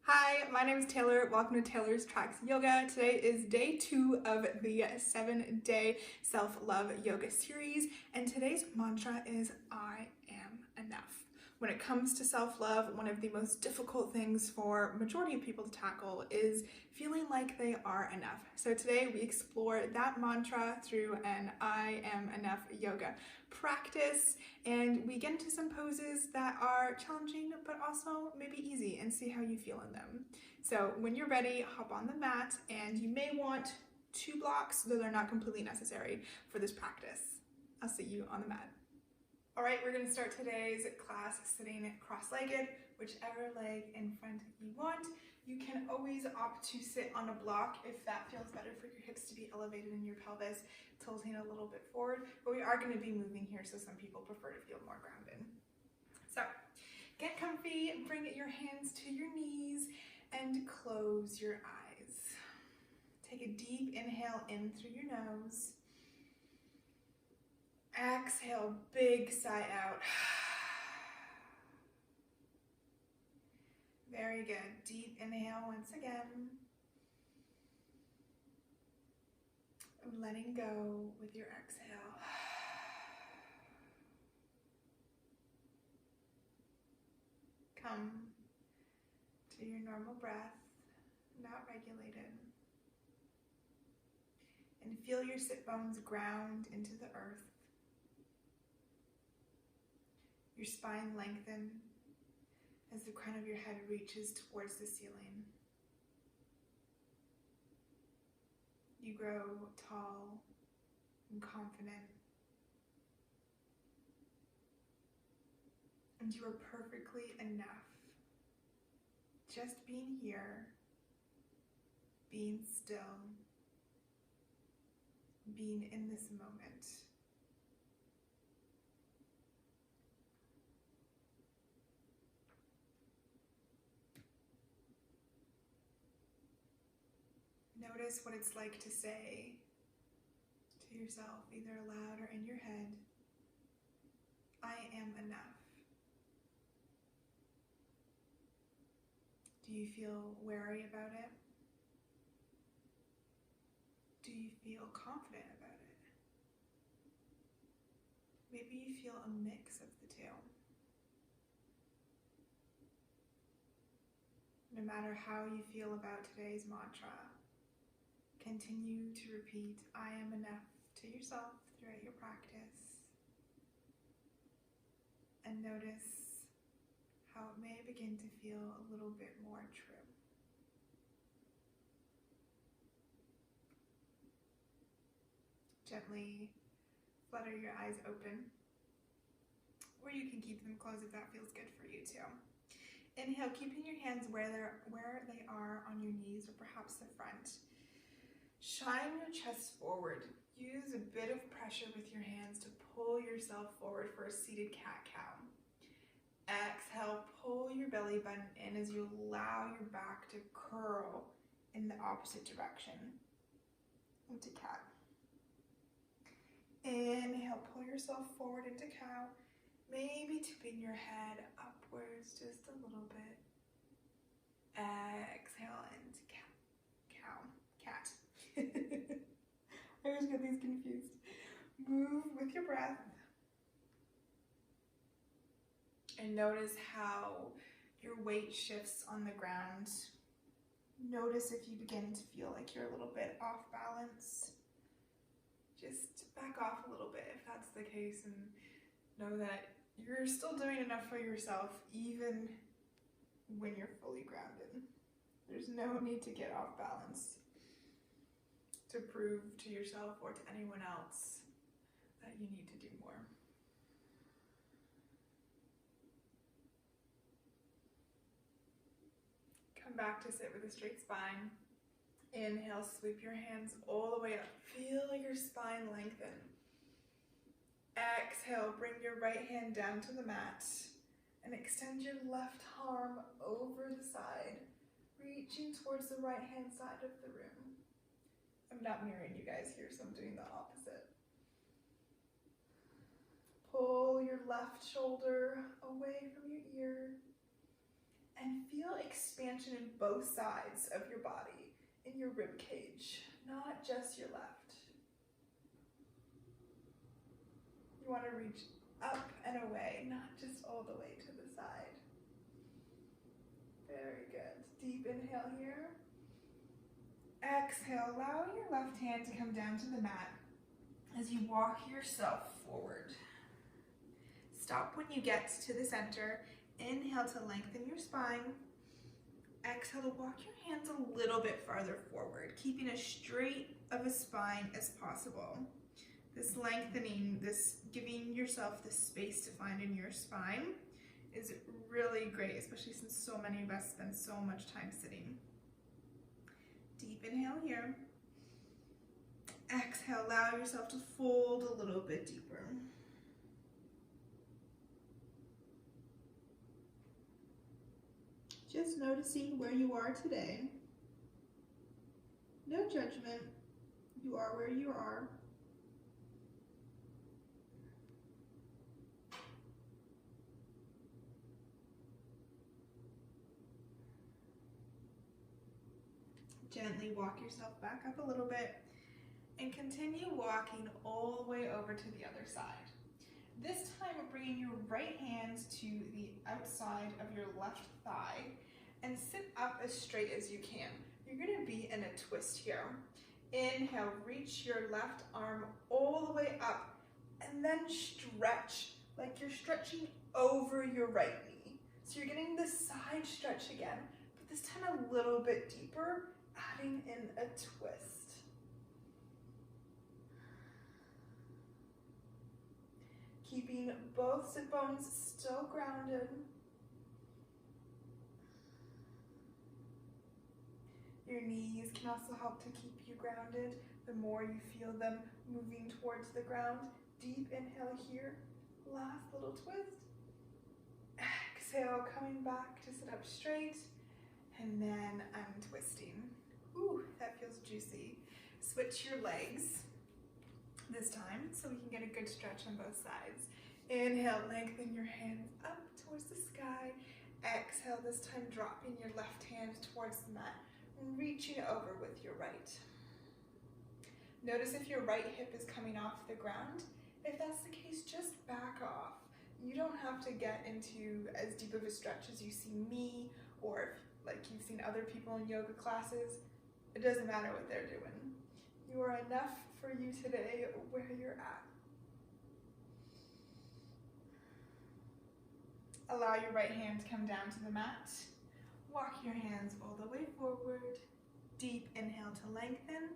Hi, my name is Taylor. Welcome to Taylor's Tracks Yoga. Today is day 2 of the 7-day self-love yoga series, and today's mantra is I am enough. When it comes to self-love, one of the most difficult things for majority of people to tackle is feeling like they are enough. So today we explore that mantra through an I am enough yoga practice, and we get into some poses that are challenging but also maybe easy and see how you feel in them. So when you're ready, hop on the mat, and you may want 2 blocks, though they're not completely necessary for this practice. I'll see you on the mat. All right, we're going to start today's class sitting cross-legged, whichever leg in front you want. You can always opt to sit on a block if that feels better for your hips to be elevated in your pelvis, tilting a little bit forward, but we are going to be moving here, so some people prefer to feel more grounded. So get comfy, bring your hands to your knees, and close your eyes. Take a deep inhale in through your nose. Exhale, big sigh out. Very good. Deep inhale once again. Letting go with your exhale. Come to your normal breath, not regulated. And feel your sit bones ground into the earth. Your spine lengthen as the crown of your head reaches towards the ceiling. You grow tall and confident. And you are perfectly enough. Just being here, being still, being in this moment. Notice what it's like to say to yourself, either aloud or in your head, I am enough. Do you feel wary about it? Do you feel confident about it? Maybe you feel a mix of the two. No matter how you feel about today's mantra, continue to repeat I am enough to yourself throughout your practice. And notice how it may begin to feel a little bit more true. Gently flutter your eyes open, or you can keep them closed if that feels good for you too. Inhale, keeping your hands where they are on your knees or perhaps the front. Shine your chest forward. Use a bit of pressure with your hands to pull yourself forward for a seated cat-cow. Exhale, pull your belly button in as you allow your back to curl in the opposite direction into cat. Inhale, pull yourself forward into cow, maybe tipping your head upwards just a little bit. Exhale into cat. I always get these confused. Move with your breath. And notice how your weight shifts on the ground. Notice if you begin to feel like you're a little bit off balance. Just back off a little bit if that's the case, and know that you're still doing enough for yourself even when you're fully grounded. There's no need to get off balance to prove to yourself or to anyone else that you need to do more. Come back to sit with a straight spine. Inhale, sweep your hands all the way up. Feel your spine lengthen. Exhale, bring your right hand down to the mat and extend your left arm over the side, reaching towards the right hand side of the room. I'm not mirroring you guys here, so I'm doing the opposite. Pull your left shoulder away from your ear And feel expansion in both sides of your body, in your rib cage, not just your left. You want to reach up and away, not just all the way to the side. Very good. Deep inhale here. Exhale, allow your left hand to come down to the mat as you walk yourself forward. Stop when you get to the center. Inhale to lengthen your spine. Exhale to walk your hands a little bit farther forward, keeping as straight of a spine as possible. This lengthening, this giving yourself the space to find in your spine is really great, especially since so many of us spend so much time sitting. Deep inhale here. Exhale, allow yourself to fold a little bit deeper. Just noticing where you are today. No judgment. You are where you are. Gently walk yourself back up a little bit and continue walking all the way over to the other side. This time we're bringing your right hand to the outside of your left thigh and sit up as straight as you can. You're going to be in a twist here. Inhale, reach your left arm all the way up and then stretch like you're stretching over your right knee. So you're getting the side stretch again, but this time a little bit deeper, adding in a twist. Keeping both sit bones still grounded. Your knees can also help to keep you grounded. The more you feel them moving towards the ground. Deep inhale here. Last little twist. Exhale, coming back to sit up straight. And then untwisting. Ooh, that feels juicy. Switch your legs this time so we can get a good stretch on both sides. Inhale, lengthen your hands up towards the sky. Exhale, this time dropping your left hand towards the mat and reaching over with your right. Notice if your right hip is coming off the ground. If that's the case, just back off. You don't have to get into as deep of a stretch as you see me or like you've seen other people in yoga classes. It doesn't matter what they're doing. You are enough for you today where you're at. Allow your right hand to come down to the mat. Walk your hands all the way forward. Deep inhale to lengthen.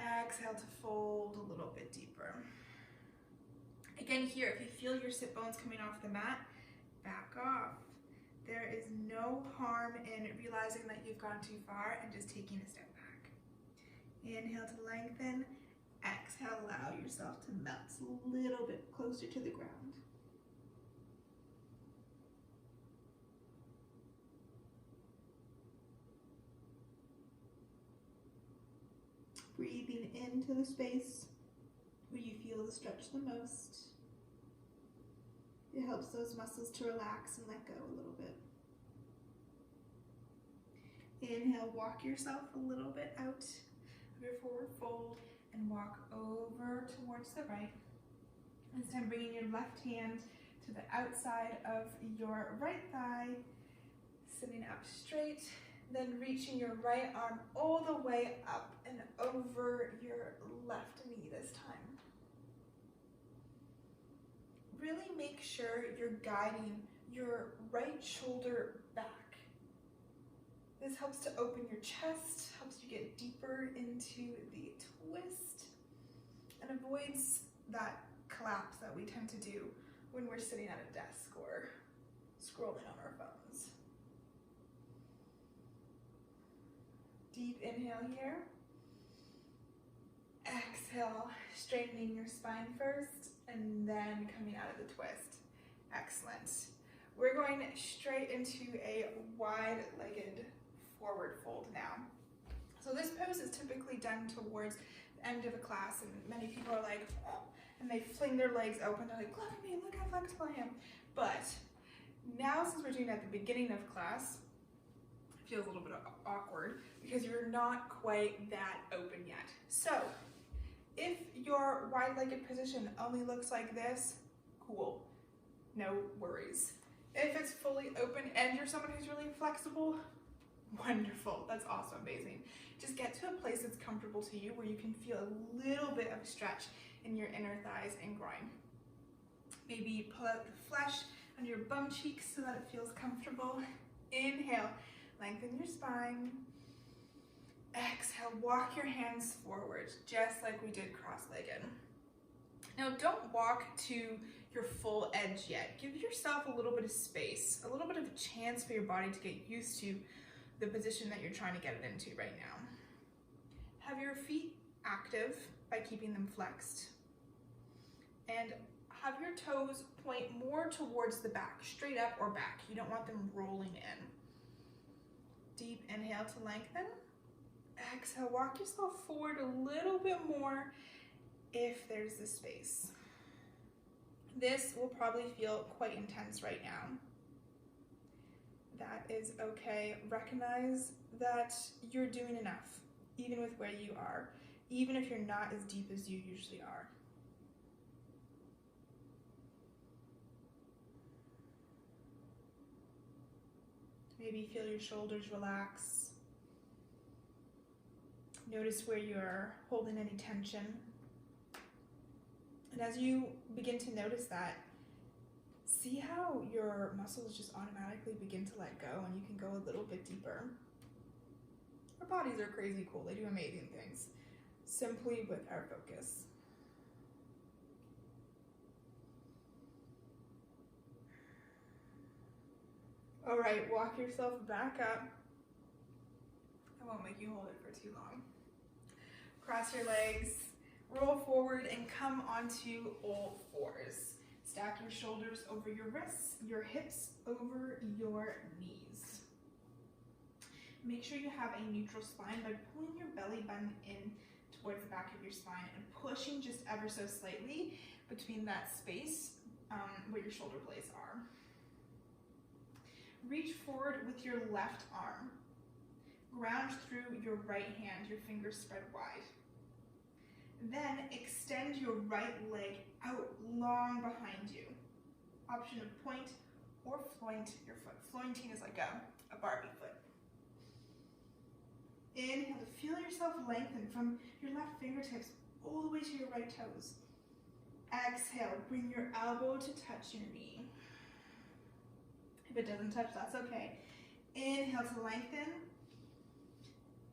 Exhale to fold a little bit deeper. Again here, if you feel your sit bones coming off the mat, back off. There is no harm in realizing that you've gone too far and just taking a step back. Inhale to lengthen. Exhale, allow yourself to melt a little bit closer to the ground. Breathing into the space where you feel the stretch the most. It helps those muscles to relax and let go a little bit. Inhale, walk yourself a little bit out of your forward fold and walk over towards the right. This time bringing your left hand to the outside of your right thigh, sitting up straight, then reaching your right arm all the way up and over your left knee this time. Really make sure you're guiding your right shoulder back. This helps to open your chest, helps you get deeper into the twist, and avoids that collapse that we tend to do when we're sitting at a desk or scrolling on our phones. Deep inhale here. Exhale, straightening your spine first and then coming out of the twist. Excellent. We're going straight into a wide-legged forward fold now. So this pose is typically done towards the end of a class, and many people are like, oh, and they fling their legs open. They're like, look at me, look how flexible I am. But Now, since we're doing it at the beginning of class, it feels a little bit awkward because you're not quite that open yet. So if your wide-legged position only looks like this, cool, no worries. If it's fully open and you're someone who's really flexible, wonderful, that's also amazing. Just get to a place that's comfortable to you where you can feel a little bit of stretch in your inner thighs and groin. Maybe pull out the flesh on your bum cheeks so that it feels comfortable. Inhale, lengthen your spine. Exhale, walk your hands forward, just like we did cross-legged. Now, don't walk to your full edge yet. Give yourself a little bit of space, a little bit of a chance for your body to get used to the position that you're trying to get it into right now. Have your feet active by keeping them flexed. And have your toes point more towards the back, straight up or back. You don't want them rolling in. Deep inhale to lengthen. Exhale, walk yourself forward a little bit more if there's the space. This will probably feel quite intense right now. That is okay. Recognize that you're doing enough, even with where you are, even if you're not as deep as you usually are. Maybe feel your shoulders relax. Notice where you're holding any tension. And as you begin to notice that, see how your muscles just automatically begin to let go and you can go a little bit deeper. Our bodies are crazy cool. They do amazing things simply with our focus. All right, walk yourself back up. I won't make you hold it for too long. Cross your legs, roll forward and come onto all fours. Stack your shoulders over your wrists, your hips over your knees. Make sure you have a neutral spine by pulling your belly button in towards the back of your spine and pushing just ever so slightly between that space where your shoulder blades are. Reach forward with your left arm. Ground through your right hand, your fingers spread wide. Then extend your right leg out long behind you. Option of point or floint your foot. Flointing is like a Barbie foot. Inhale to feel yourself lengthen from your left fingertips all the way to your right toes. Exhale, bring your elbow to touch your knee. If it doesn't touch, that's okay. Inhale to lengthen.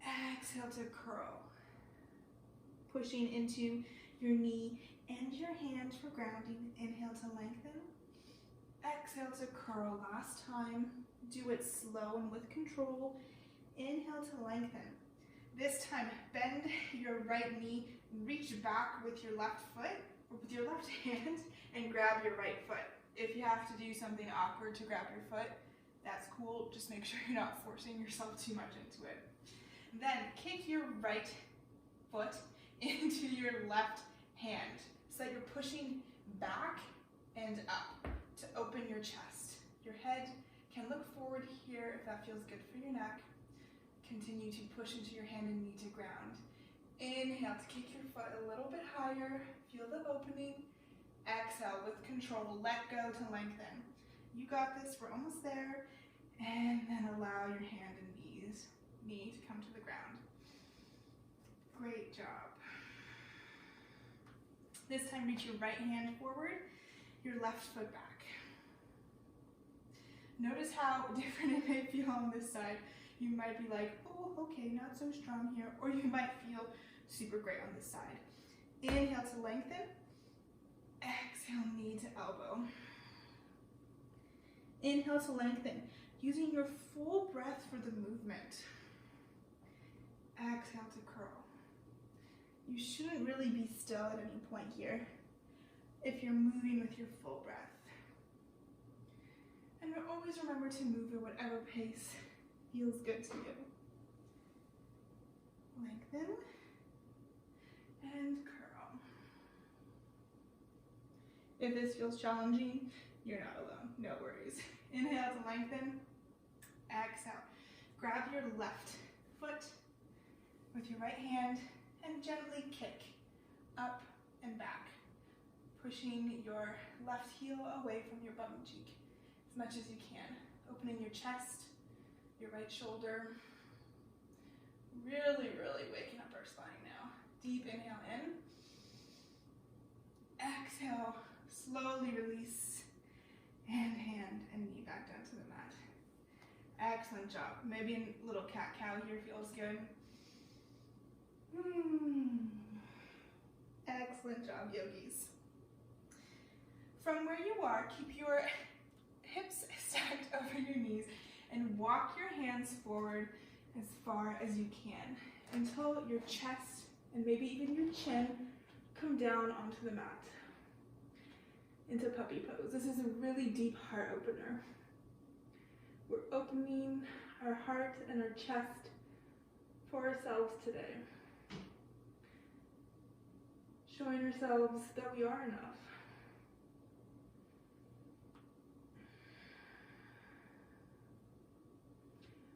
Exhale to curl. Pushing into your knee and your hand for grounding. Inhale to lengthen. Exhale to curl. Last time. Do it slow and with control. Inhale to lengthen. This time, bend your right knee. Reach back with your left foot, or with your left hand, and grab your right foot. If you have to do something awkward to grab your foot, that's cool. Just make sure you're not forcing yourself too much into it. Then kick your right foot into your left hand so that you're pushing back and up to open your chest. Your head can look forward here if that feels good for your neck. Continue to push into your hand and knee to ground. Inhale to kick your foot a little bit higher. Feel the opening. Exhale with control. Let go to lengthen. You got this. We're almost there. And then allow your hand and knee to come to the ground. Great job. This time, reach your right hand forward, your left foot back. Notice how different it may feel on this side. You might be like, oh, okay, not so strong here. Or you might feel super great on this side. Inhale to lengthen. Exhale, knee to elbow. Inhale to lengthen, using your full breath for the movement. Exhale to curl. You shouldn't really be still at any point here if you're moving with your full breath. And always remember to move at whatever pace feels good to you. Lengthen and curl. If this feels challenging, you're not alone, no worries. Inhale to lengthen. Exhale. Grab your left foot with your right hand and gently kick up and back, pushing your left heel away from your bum cheek as much as you can, opening your chest, your right shoulder. Really, really waking up our spine now. Deep inhale in. Exhale, slowly release, and hand and knee back down to the mat. Excellent job. Maybe a little cat-cow here feels good. Excellent job, yogis. From where you are, keep your hips stacked over your knees and walk your hands forward as far as you can until your chest and maybe even your chin come down onto the mat into puppy pose. This is a really deep heart opener. We're opening our heart and our chest for ourselves today. Showing ourselves that we are enough.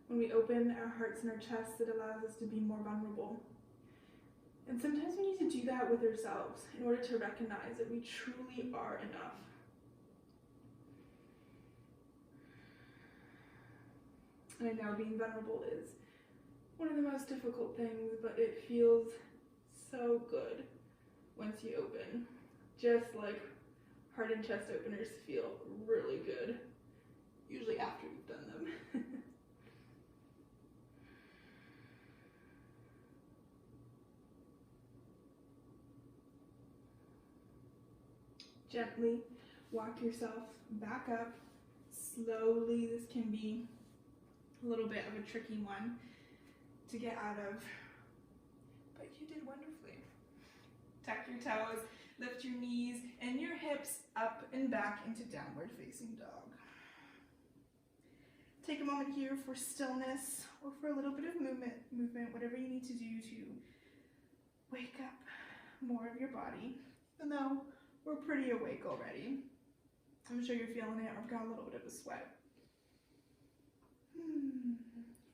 When we open our hearts and our chests, it allows us to be more vulnerable. And sometimes we need to do that with ourselves in order to recognize that we truly are enough. And I know being vulnerable is one of the most difficult things, but it feels so good once you open. Just like heart and chest openers feel really good, usually after you've done them. Gently walk yourself back up, slowly. This can be a little bit of a tricky one to get out of, but you did wonderfully. Tuck your toes, lift your knees and your hips up and back into downward facing dog. Take a moment here for stillness or for a little bit of movement, whatever you need to do to wake up more of your body. Even though we're pretty awake already, I'm sure you're feeling it. I've got a little bit of a sweat.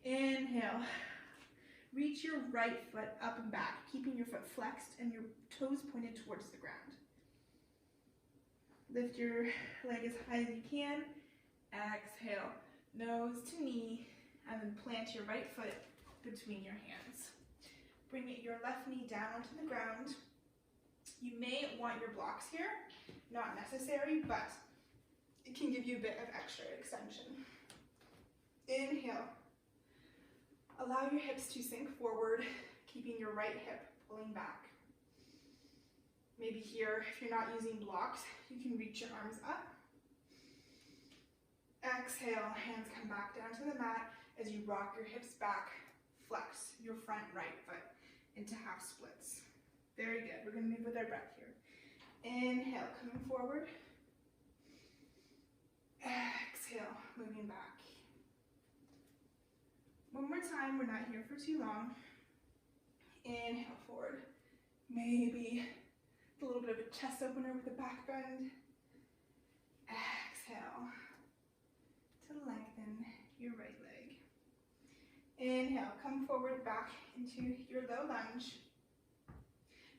Inhale. Reach your right foot up and back, keeping your foot flexed and your toes pointed towards the ground. Lift your leg as high as you can. Exhale, nose to knee, and then plant your right foot between your hands. Bring your left knee down onto the ground. You may want your blocks here, not necessary, but it can give you a bit of extra extension. Inhale. Allow your hips to sink forward, keeping your right hip pulling back. Maybe here, if you're not using blocks, you can reach your arms up. Exhale, hands come back down to the mat as you rock your hips back. Flex your front right foot into half splits. Very good. We're going to move with our breath here. Inhale, coming forward. Exhale, moving back. One more time, we're not here for too long. Inhale forward. Maybe a little bit of a chest opener with a back bend. Exhale to lengthen your right leg. Inhale, come forward back into your low lunge.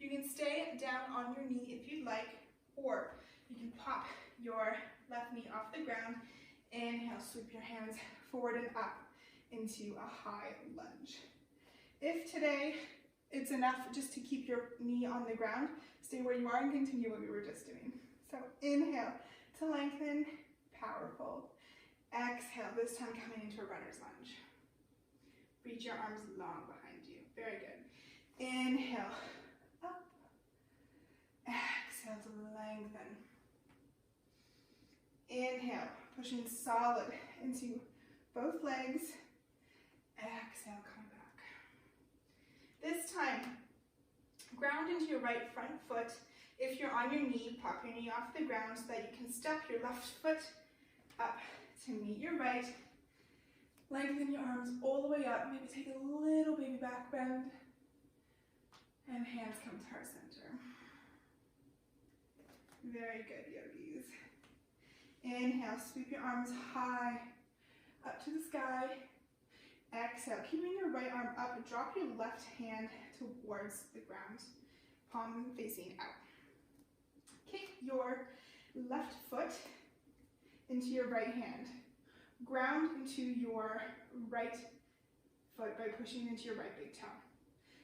You can stay down on your knee if you'd like, or you can pop your left knee off the ground. Inhale, sweep your hands forward and up into a high lunge. If today it's enough just to keep your knee on the ground, stay where you are and continue what we were just doing. So inhale to lengthen, powerful. Exhale, this time coming into a runner's lunge. Reach your arms long behind you. Very good. Inhale, up. Exhale to lengthen. Inhale, pushing solid into both legs. Exhale, come back. This time, ground into your right front foot. If you're on your knee, pop your knee off the ground so that you can step your left foot up to meet your right. Lengthen your arms all the way up. Maybe take a little baby back bend. And hands come to heart center. Very good, yogis. Inhale, sweep your arms high up to the sky. Exhale, keeping your right arm up, drop your left hand towards the ground, palm facing out. Kick your left foot into your right hand. Ground into your right foot by pushing into your right big toe.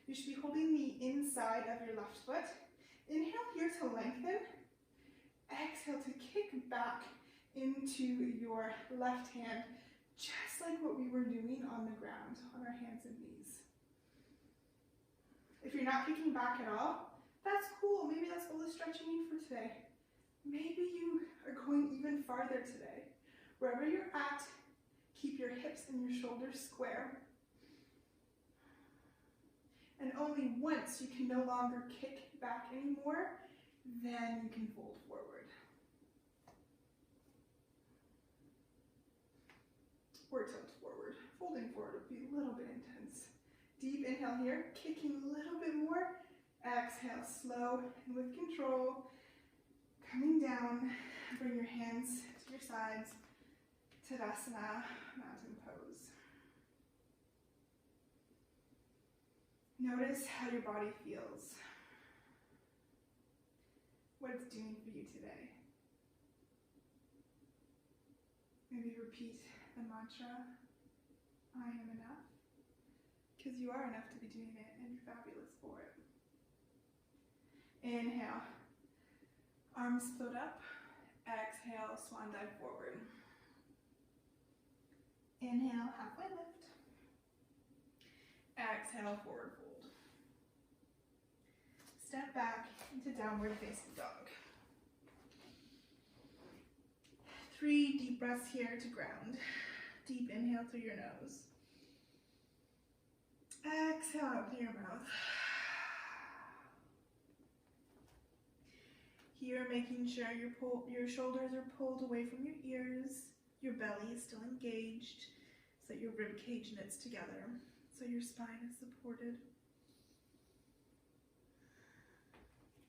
You should be holding the inside of your left foot. Inhale here to lengthen. Exhale to kick back into your left hand, just like what we were doing on the ground, on our hands and knees. If you're not kicking back at all, that's cool. Maybe that's all the stretch you need for today. Maybe you are going even farther today. Wherever you're at, keep your hips and your shoulders square. And only once you can no longer kick back anymore, then you can fold forward. Or tilt forward. Folding forward would be a little bit intense. Deep inhale here, kicking a little bit more. Exhale, slow and with control. Coming down, bring your hands to your sides. Tadasana, mountain pose. Notice how your body feels. What it's doing for you today. Maybe repeat the mantra, I am enough. Because you are enough to be doing it and you're fabulous for it. Inhale, arms float up. Exhale, swan dive forward. Inhale, halfway lift. Exhale, forward fold. Step back into downward facing dog. 3 deep breaths here to ground. Deep inhale through your nose. Exhale out through your mouth. Here, making sure your shoulders are pulled away from your ears. Your belly is still engaged, so that your rib cage knits together, so your spine is supported.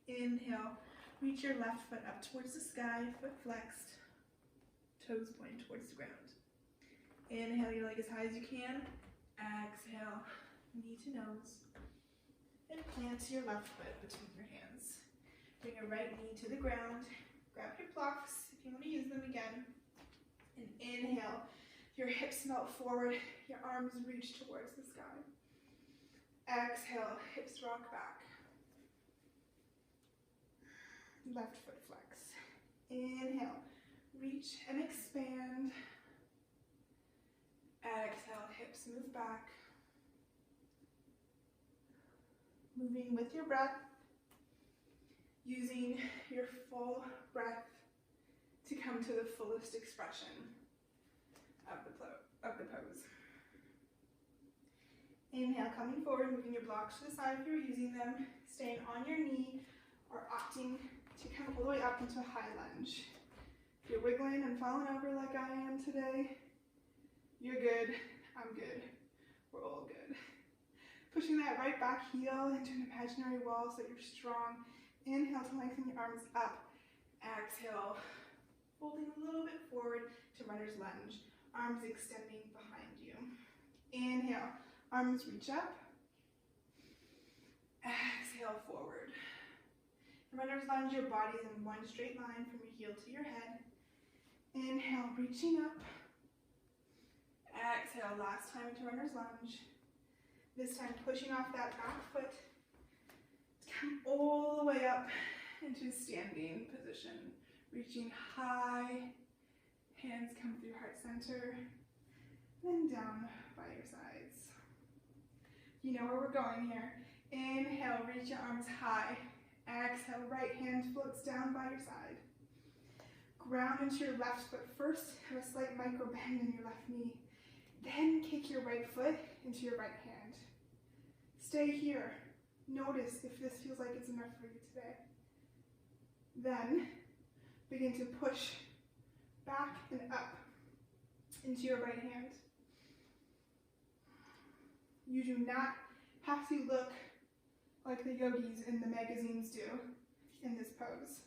Inhale, reach your left foot up towards the sky, foot flexed, toes pointing towards the ground. Inhale your leg as high as you can. Exhale, knee to nose. And plant your left foot between your hands. Bring your right knee to the ground. Grab your blocks if you want to use them again. And inhale, your hips melt forward, your arms reach towards the sky. Exhale, hips rock back. Left foot flex. Inhale, reach and expand. Exhale, hips move back. Moving with your breath, using your full breath to come to the fullest expression of the pose. Inhale, coming forward, moving your blocks to the side if you're using them, staying on your knee or opting to come all the way up into a high lunge. If you're wiggling and falling over like I am today, you're good, I'm good, we're all good. Pushing that right back heel into an imaginary wall so that you're strong. Inhale to lengthen your arms up. Exhale, folding a little bit forward to runner's lunge. Arms extending behind you. Inhale, arms reach up. Exhale, forward. Runner's lunge, your body's in one straight line from your heel to your head. Inhale, reaching up. Exhale, last time to runner's lunge. This time pushing off that back foot. Come all the way up into standing position. Reaching high. Hands come through heart center. Then down by your sides. You know where we're going here. Inhale, reach your arms high. Exhale, right hand floats down by your side. Ground into your left foot first. Have a slight micro bend in your left knee. Then kick your right foot into your right hand. Stay here. Notice if this feels like it's enough for you today. Then begin to push back and up into your right hand. You do not have to look like the yogis in the magazines do in this pose.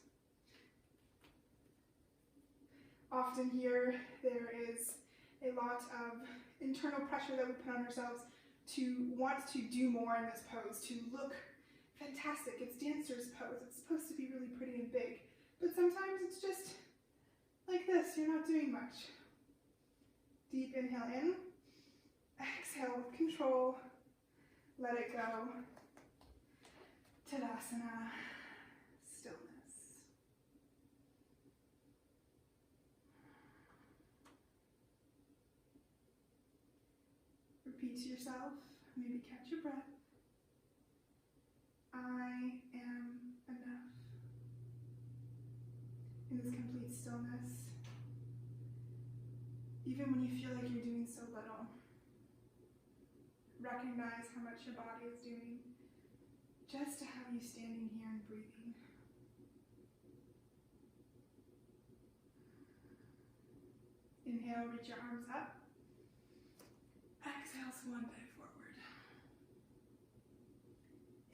Often here, there is a lot of internal pressure that we put on ourselves to want to do more in this pose, to look fantastic. It's dancer's pose. It's supposed to be really pretty and big. But sometimes it's just like this. You're not doing much. Deep inhale in. Exhale with control. Let it go. Tadasana. Stillness. Repeat to yourself, maybe catch your breath. I am enough. In this complete stillness, even when you feel like you're doing so little, recognize how much your body is doing just to have you standing here and breathing. Inhale, reach your arms up. Exhale, swan dive forward.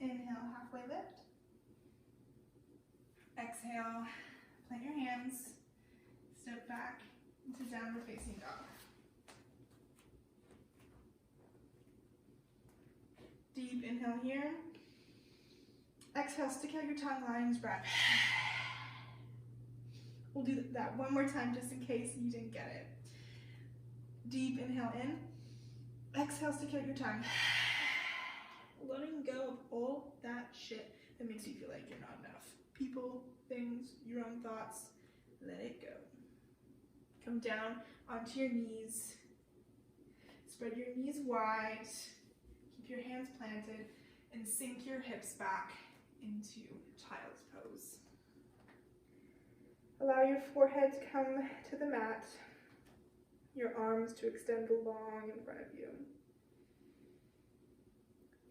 Inhale, halfway lift. Exhale, plant your hands, step back into downward facing dog. Deep inhale here. Exhale, stick out your tongue, lion's breath. We'll do that one more time just in case you didn't get it. Deep inhale in. Exhale, stick out your tongue. Letting go of all that shit that makes you feel like you're not enough. People, things, your own thoughts, let it go. Come down onto your knees. Spread your knees wide. Keep your hands planted and sink your hips back into child's pose. Allow your forehead to come to the mat. Your arms to extend long in front of you.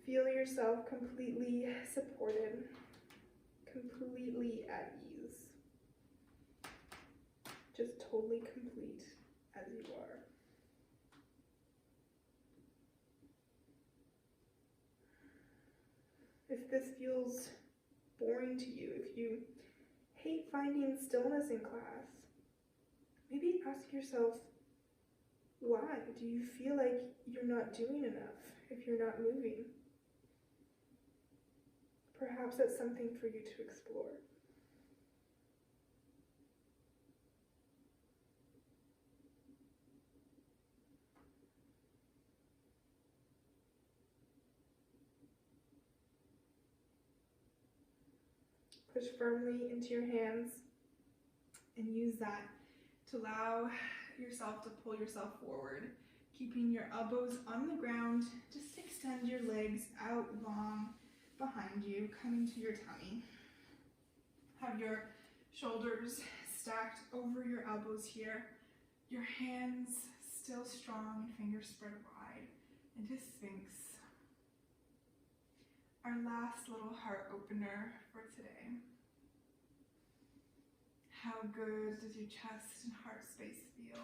Feel yourself completely supported, completely at ease. Just totally complete as you are. If this feels boring to you, if you hate finding stillness in class, maybe ask yourself, why? Do you feel like you're not doing enough if you're not moving? Perhaps that's something for you to explore. Push firmly into your hands and use that to allow yourself to pull yourself forward, keeping your elbows on the ground. Just extend your legs out long behind you, coming to your tummy. Have your shoulders stacked over your elbows here, your hands still strong and fingers spread wide into Sphinx. Our last little heart opener for today. How good does your chest and heart space feel?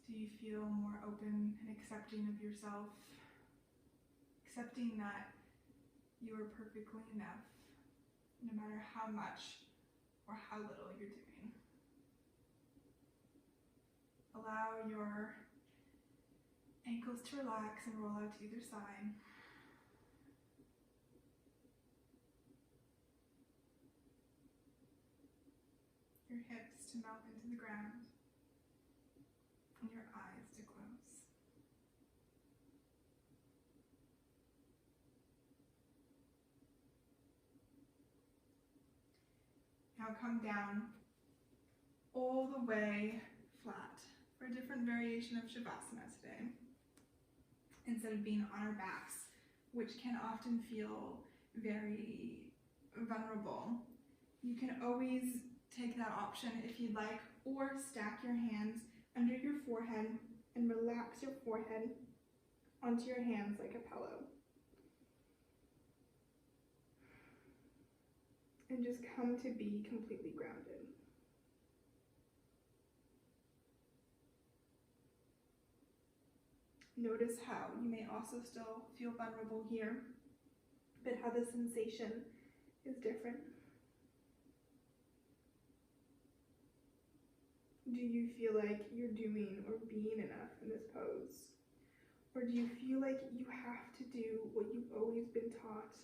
Do you feel more open and accepting of yourself? Accepting that you are perfectly enough, no matter how much or how little you're doing. Allow your ankles to relax and roll out to either side. Your hips to melt into the ground, and your eyes to close. Now come down all the way flat for a different variation of shavasana today. Instead of being on our backs, which can often feel very vulnerable, you can always take that option if you'd like, or stack your hands under your forehead and relax your forehead onto your hands like a pillow. And just come to be completely grounded. Notice how you may also still feel vulnerable here, but how the sensation is different. Do you feel like you're doing or being enough in this pose? Or do you feel like you have to do what you've always been taught,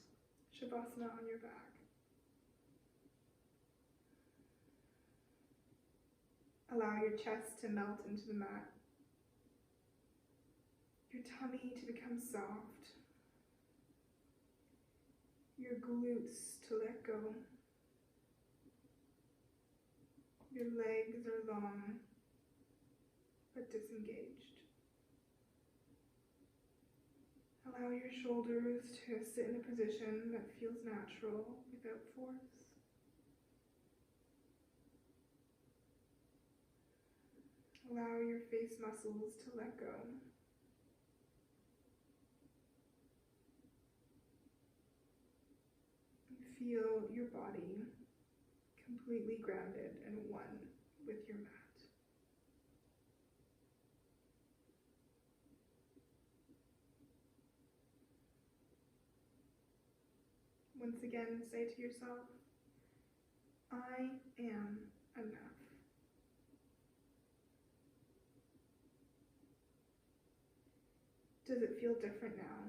shavasana on your back? Allow your chest to melt into the mat, your tummy to become soft, your glutes to let go. Your legs are long but disengaged. Allow your shoulders to sit in a position that feels natural without force. Allow your face muscles to let go. And feel your body completely grounded and one with your mat. Once again, say to yourself, I am enough. Does it feel different now?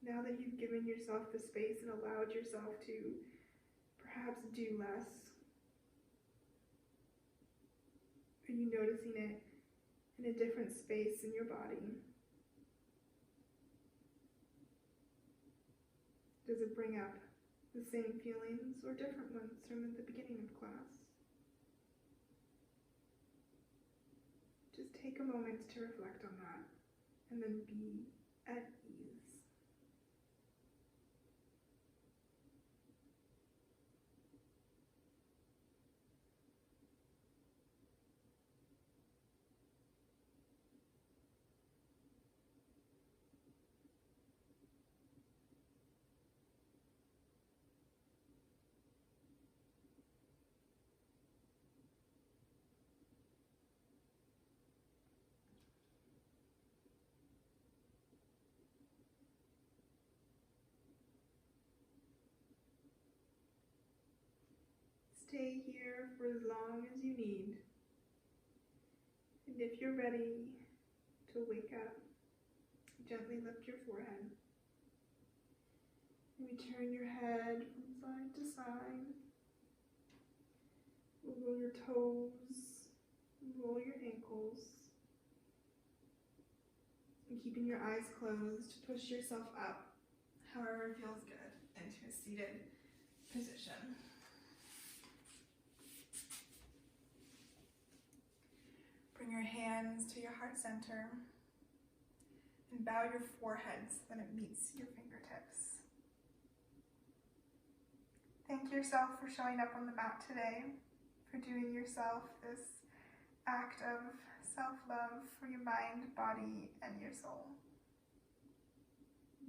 Now that you've given yourself the space and allowed yourself to perhaps do less? Are you noticing it in a different space in your body? Does it bring up the same feelings or different ones from the beginning of class? Just take a moment to reflect on that and then be at ease. Stay here for as long as you need. And if you're ready to wake up, gently lift your forehead. Maybe turn your head from side to side. Wiggle your toes, roll your ankles. And keeping your eyes closed, push yourself up, however feels good, into a seated position. Bring your hands to your heart center and bow your forehead so that it meets your fingertips. Thank yourself for showing up on the mat today, for doing yourself this act of self-love for your mind, body, and your soul.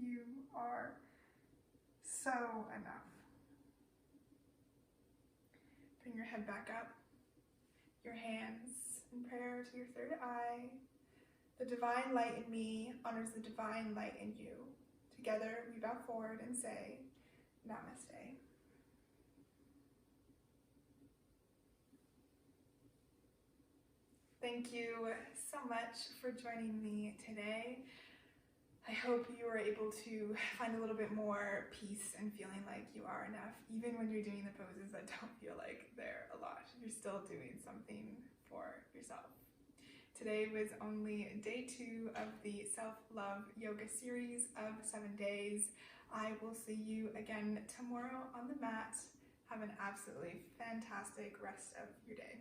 You are so enough. Bring your head back up, your hands in prayer to your third eye. The divine light in me honors the divine light in you. Together we bow forward and say, Namaste. Thank you so much for joining me today. I hope you are able to find a little bit more peace and feeling like you are enough, even when you're doing the poses that don't feel like they're a lot. You're still doing something for yourself. Today was only day 2 of the self-love yoga series of 7 days. I will see you again tomorrow on the mat. Have an absolutely fantastic rest of your day.